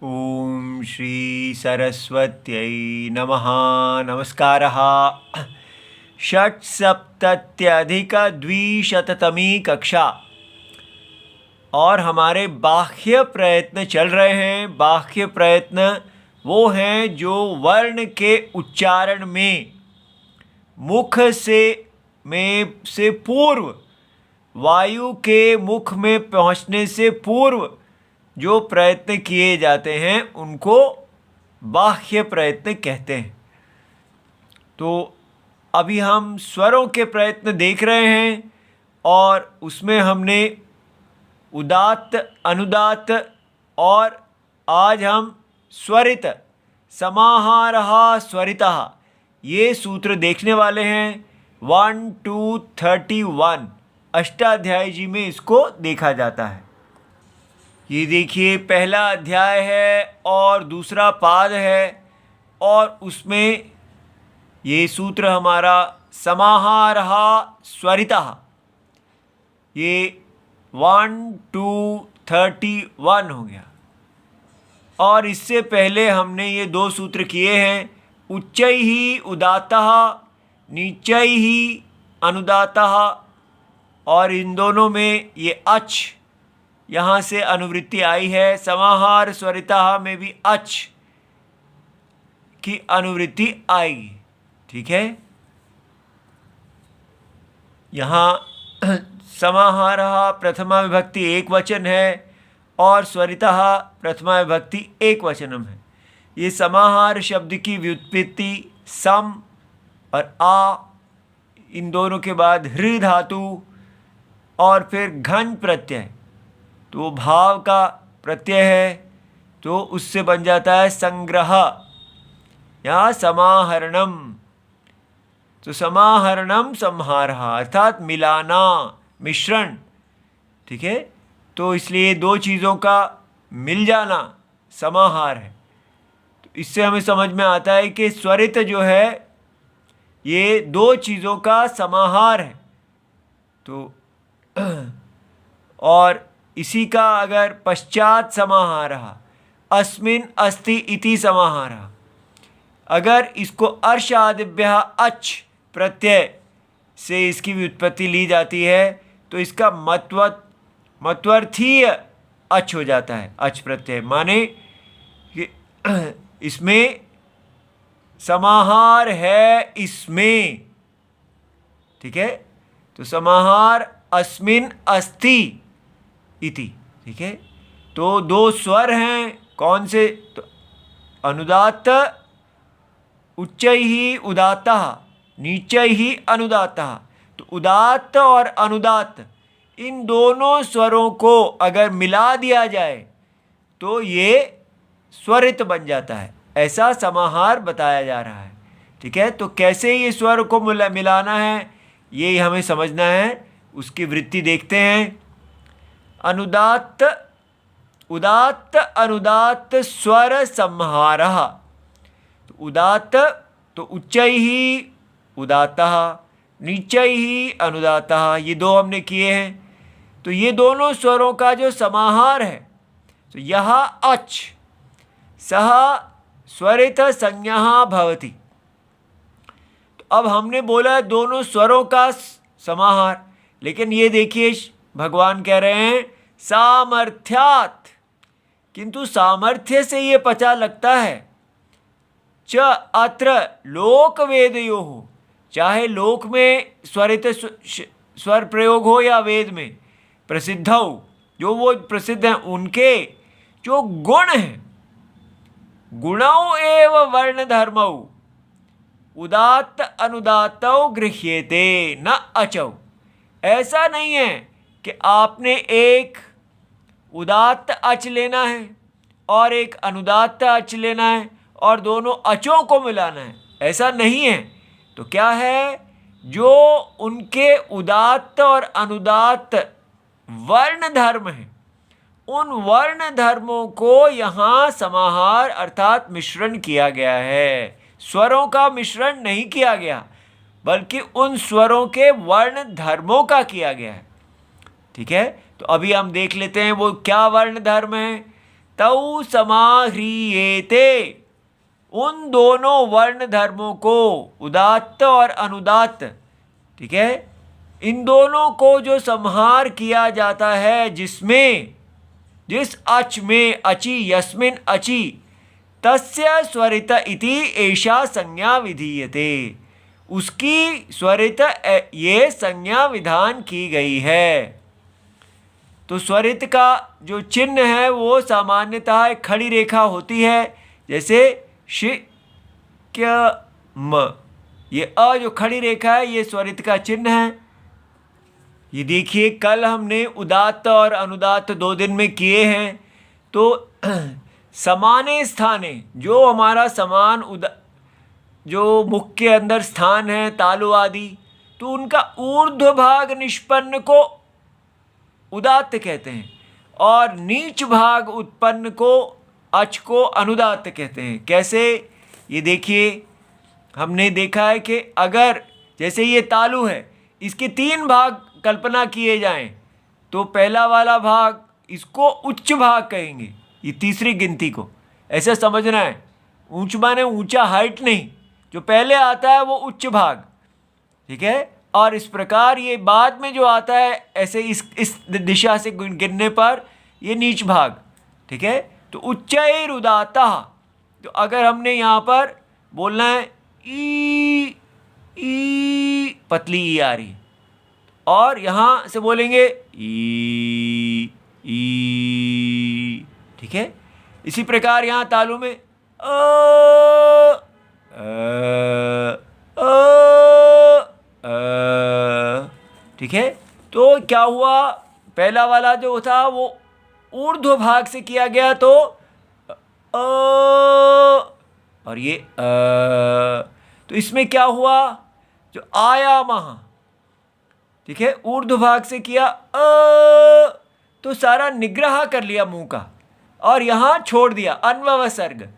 ओम श्री सरस्वत्यै नमः। नमस्कारः। षट्सप्तत्यधिकद्विशततमी कक्षा और हमारे बाह्य प्रयत्न चल रहे हैं। बाह्य प्रयत्न वो हैं जो वर्ण के उच्चारण में मुख से पूर्व, वायु के मुख में पहुंचने से पूर्व जो प्रयत्न किए जाते हैं उनको बाह्य प्रयत्न कहते हैं। तो अभी हम स्वरों के प्रयत्न देख रहे हैं और उसमें हमने उदात्त, अनुदात्त और आज हम स्वरित, समाहारः स्वरितः, ये सूत्र देखने वाले हैं। 1 to 31 अष्टाध्यायी जी में इसको देखा जाता है। ये देखिए, पहला अध्याय है और दूसरा पाद है और उसमें ये सूत्र हमारा समाहारः स्वरितः, ये 1 to 31 हो गया। और इससे पहले हमने ये दो सूत्र किए हैं, उच्चैः उदात्तः, नीचैः अनुदात्तः, और इन दोनों में ये अच, यहाँ से अनुवृत्ति आई है। समाहार स्वरितः में भी अच की अनुवृत्ति आएगी। ठीक है, यहाँ समाहारः प्रथमा विभक्ति एक वचन है और स्वरितः प्रथमा विभक्ति एक वचनम है। ये समाहार शब्द की व्युत्पत्ति सम और आ, इन दोनों के बाद हृ धातु और फिर घन प्रत्यय, तो भाव का प्रत्यय है, तो उससे बन जाता है संग्रह या समाहरणम। तो समाहरणम संहारः अर्थात मिलाना, मिश्रण। ठीक है, तो इसलिए दो चीज़ों का मिल जाना समाहार है। तो इससे हमें समझ में आता है कि स्वरित जो है ये दो चीज़ों का समाहार है। तो और इसी का अगर पश्चात समाहारः, अस्मिन् अस्ति इति समाहारः, अगर इसको अर्श आदिभ्यः अच प्रत्यय से इसकी व्युत्पत्ति ली जाती है तो इसका मत्वर्थीय अच हो जाता है। अच प्रत्यय माने कि इसमें समाहार है, इसमें। ठीक है, तो समाहार अस्मिन् अस्ति इति। ठीक है, तो दो स्वर हैं, कौन से? तो अनुदात्त, उच्चैः उदात्तः, नीचैः अनुदात्तः। तो उदात्त और अनुदात्त इन दोनों स्वरों को अगर मिला दिया जाए तो ये स्वरित बन जाता है, ऐसा समाहार बताया जा रहा है। ठीक है, तो कैसे ये स्वर को मिलाना है ये हमें समझना है। उसकी वृत्ति देखते हैं। अनुदात्त, उदात्त अनुदात्त स्वर संहारः। तो उदात्त तो उच्चैः उदात्तः, नीचैः अनुदात्तः, ये दो हमने किए हैं। तो ये दोनों स्वरों का जो समाहार है, तो यह अच सह स्वरित संज्ञा भवति। तो अब हमने बोला दोनों स्वरों का समाहार, लेकिन ये देखिए भगवान कह रहे हैं सामर्थ्यात्, किंतु सामर्थ्य से ये पता लगता है। च अत्र लोक वेदयोः, चाहे लोक में स्वरित स्वर प्रयोग हो या वेद में प्रसिद्धौ, जो वो प्रसिद्ध हैं उनके जो गुण हैं, गुणौ एव वर्ण धर्मौ उदात्त अनुदात्तौ गृह्येते न अचौ। ऐसा नहीं है कि आपने एक उदात्त अच लेना है और एक अनुदात्त अच लेना है और दोनों अचों को मिलाना है, ऐसा नहीं है। तो क्या है, जो उनके उदात्त और अनुदात्त वर्ण धर्म हैं, उन वर्ण धर्मों को यहाँ समाहार अर्थात मिश्रण किया गया है। स्वरों का मिश्रण नहीं किया गया, बल्कि उन स्वरों के वर्ण धर्मों का किया गया है। ठीक है, तो अभी हम देख लेते हैं वो क्या वर्ण धर्म है। तौ समाह्रियेते, उन दोनों वर्ण धर्मों को, उदात्त और अनुदात्त, ठीक है, इन दोनों को जो संहार किया जाता है, जिसमें, जिस अच में, अचि यस्मिन अचि तस्य स्वरित इति एषा संज्ञा विधीयते, उसकी स्वरित ये संज्ञा विधान की गई है। तो स्वरित का जो चिन्ह है वो सामान्यतः एक खड़ी रेखा होती है, जैसे श क म, ये अ जो खड़ी रेखा है ये स्वरित का चिन्ह है। ये देखिए कल हमने उदात्त और अनुदात्त 2 दिन में किए हैं। तो समाने स्थाने, जो हमारा समान जो मुख के अंदर स्थान है, तालु आदि, तो उनका ऊर्ध्व भाग निष्पन्न को उदात्त कहते हैं और नीच भाग उत्पन्न को, अच को, अनुदात्त कहते हैं। कैसे? ये देखिए हमने देखा है कि अगर जैसे ये तालु है, इसके 3 भाग कल्पना किए जाएं तो पहला वाला भाग इसको उच्च भाग कहेंगे, ये तीसरी गिनती को, ऐसे समझना है। ऊंच माने ऊंचा, हाइट नहीं, जो पहले आता है वो उच्च भाग, ठीक है। और इस प्रकार ये बाद में जो आता है ऐसे इस दिशा से गिनने पर ये नीच भाग, ठीक है। तो उच्चैरुदात्ता, तो अगर हमने यहाँ पर बोलना है ई, पतली ई आ रही, और यहाँ से बोलेंगे ई, ठीक है। इसी प्रकार यहाँ तालु में ठीक है। तो क्या हुआ, पहला वाला जो था वो ऊर्ध्व भाग से किया गया, तो और ये तो इसमें क्या हुआ, जो आयाम, ठीक है, ऊर्ध्व भाग से किया तो सारा निग्रह कर लिया मुंह का, और यहाँ छोड़ दिया अन्वय सर्ग,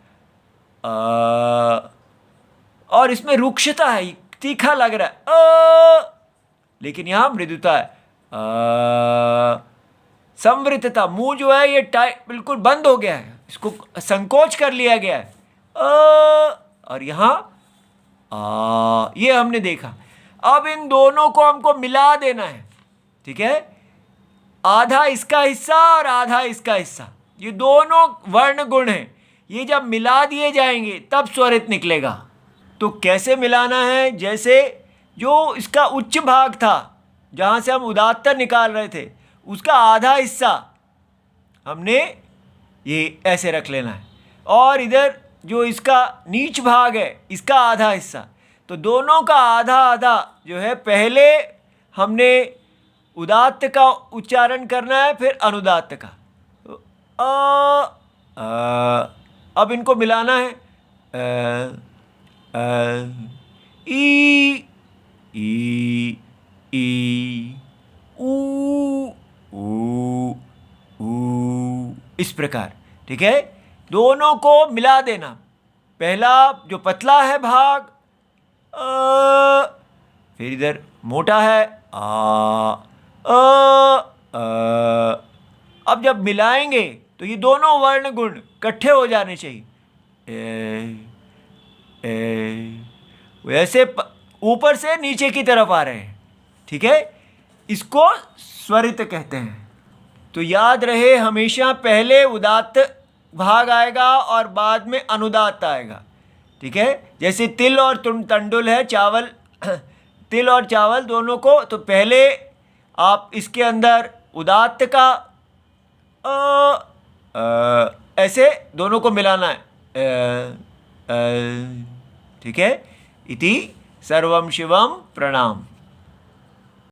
और इसमें रुक्षता है, तीखा लग रहा है, लेकिन यहाँ मृदुता है, संवृतता, मुंह जो है ये टाइट बिल्कुल बंद हो गया है, इसको संकोच कर लिया गया है, और यहाँ ये हमने देखा। अब इन दोनों को हमको मिला देना है, ठीक है, आधा इसका हिस्सा और आधा इसका हिस्सा, ये दोनों वर्ण गुण हैं, ये जब मिला दिए जाएंगे तब स्वरित निकलेगा। तो कैसे मिलाना है, जैसे जो इसका उच्च भाग था जहाँ से हम उदात्त निकाल रहे थे, उसका आधा हिस्सा हमने ये ऐसे रख लेना है, और इधर जो इसका नीच भाग है इसका आधा हिस्सा, तो दोनों का आधा आधा जो है, पहले हमने उदात्त का उच्चारण करना है, फिर अनुदात्त का। तो अब इनको मिलाना है, ई, ऊ, इस प्रकार, ठीक है। दोनों को मिला देना, पहला जो पतला है भाग फिर इधर मोटा है अब जब मिलाएंगे तो ये दोनों वर्ण गुण इकट्ठे हो जाने चाहिए, वैसे ऊपर से नीचे की तरफ आ रहे हैं, ठीक है, इसको स्वरित कहते हैं। तो याद रहे हमेशा पहले उदात्त भाग आएगा और बाद में अनुदात्त आएगा, ठीक है। जैसे तिल और तंडुल है, चावल, तिल और चावल दोनों को, तो पहले आप इसके अंदर उदात्त का ऐसे दोनों को मिलाना है, ठीक है। इति सर्वं शिवं प्रणाम।